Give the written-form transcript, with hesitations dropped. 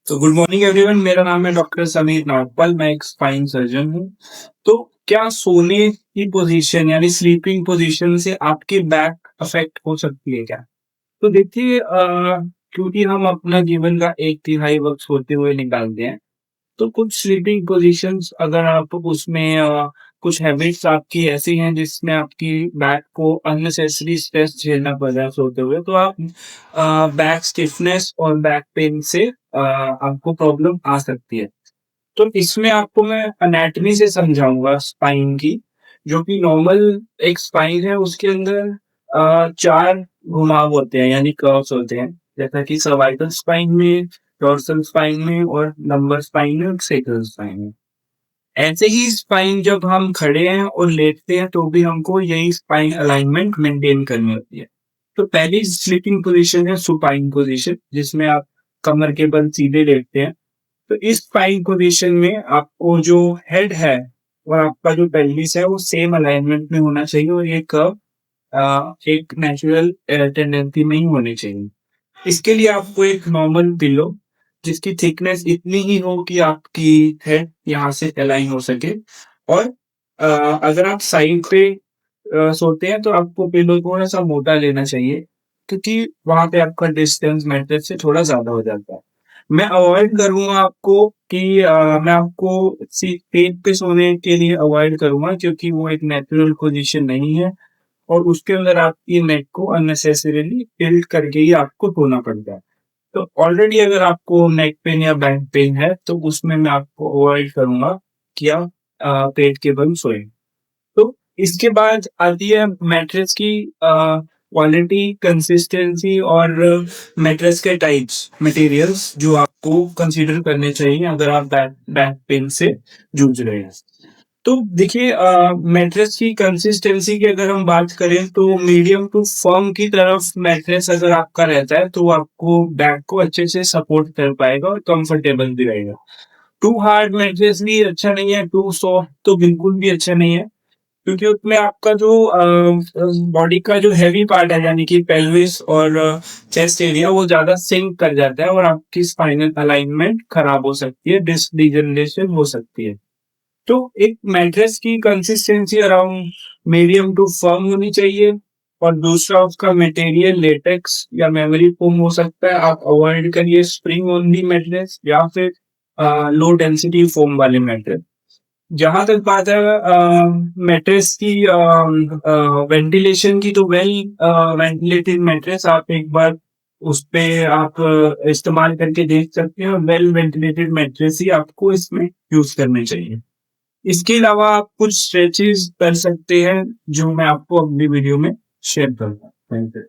तो good morning everyone, मेरा नाम है डॉक्टर समीर नागपाल। मैं एक स्पाइन सर्जन हूँ। तो क्या सोने की पोजीशन यानी स्लीपिंग पोजीशन से आपकी बैक अफेक्ट हो सकती है क्या? तो देखिए, क्योंकि हम अपना जीवन का एक तिहाई वक्त सोते हुए निकालते हैं, तो कुछ स्लीपिंग पोजीशंस अगर आप उसमें कुछ हैबिट्स आपकी ऐसी हैं जिसमें आपकी बैक को अननेसेसरी स्ट्रेस झेलना पड़ रहा है सोते हुए, तो आप बैक स्टिफनेस और बैक पेन से आपको प्रॉब्लम आ सकती है। तो इसमें आपको मैं एनाटॉमी से समझाऊंगा स्पाइन की, जो कि नॉर्मल एक स्पाइन है उसके अंदर 4 घुमाव होते हैं यानी कर्व्स होते हैं, जैसा कि सर्वाइकल स्पाइन में, डोर्सल स्पाइन में और लंबर स्पाइन में और सैक्रल स्पाइन में। ऐसे ही स्पाइन जब हम खड़े हैं और लेटते हैं तो भी हमको यही स्पाइन अलाइनमेंट मेंटेन करनी होती है। तो पहली स्लीपिंग पोजीशन है सुपाइन पोजीशन, जिसमें आप कमर के बल सीधे लेटते हैं। तो इस स्पाइन पोजीशन में आपको जो हेड है और आपका जो पेल्विस है वो सेम अलाइनमेंट में होना चाहिए और ये कर्व एक नेचुरल टेंडेंसी में ही होनी चाहिए। इसके लिए आपको एक नॉर्मल पिलो जिसकी थिकनेस इतनी ही हो कि आपकी हेड यहाँ से अलाइन हो सके, और अगर आप साइड पे सोते हैं तो आपको पिलो थोड़ा सा मोटा लेना चाहिए, क्योंकि वहां पे आपका डिस्टेंस मैट्रेस से थोड़ा ज्यादा हो जाता है। मैं अवॉइड करूंगा आपको कि मैं आपको पेट पे सोने के लिए अवॉइड करूंगा, क्योंकि वो एक नेचुरल पोजीशन नहीं है और उसके अंदर आपकी नेक को अननेसेसरीली टिल्ट करके ही आपको सोना पड़ता है। तो ऑलरेडी अगर आपको नेक पेन या बैक पेन है तो उसमें मैं आपको अवॉइड करूंगा कि आप पेट के बल सोए। तो इसके बाद आती है मैट्रेस की क्वालिटी, कंसिस्टेंसी और मैट्रेस के टाइप्स, मटेरियल्स जो आपको कंसीडर करने चाहिए अगर आप बैक बैक पेन से जूझ रहे हैं। तो देखिए, मैट्रेस की कंसिस्टेंसी की अगर हम बात करें तो मीडियम टू फर्म की तरफ मैट्रेस अगर आपका रहता है तो वो आपको बैक को अच्छे से सपोर्ट कर पाएगा और कंफर्टेबल भी रहेगा। टू हार्ड मैट्रेस भी अच्छा नहीं है, टू सॉफ्ट तो बिल्कुल भी अच्छा नहीं है, क्योंकि उसमें आपका जो बॉडी का जो हैवी पार्ट है यानी कि पेल्विस और चेस्ट एरिया वो ज्यादा सिंक कर जाता है और आपकी स्पाइनल अलाइनमेंट खराब हो सकती है, डिस्क डिजनरेशन हो सकती है। तो एक मैट्रेस की consistency around medium to firm होनी चाहिए, और दूसरा उसका मटेरियल लेटेक्स या मेमोरी फोम हो सकता है। आप अवॉइड करिए स्प्रिंग ओनली मैट्रेस या फिर लो डेंसिटी फोम वाले मैट्रेस। जहां तक बात है मैट्रेस की वेंटिलेशन की, तो वेल वेंटिलेटेड मैट्रेस आप एक बार उस पे आप इस्तेमाल करके देख सकते हैं। वेल वेंटिलेटेड मैट्रेस ही आपको इसमें यूज करने चाहिए। इसके अलावा आप कुछ स्ट्रेचेस कर सकते हैं जो मैं आपको अगली वीडियो में शेयर करूंगा। Thank you.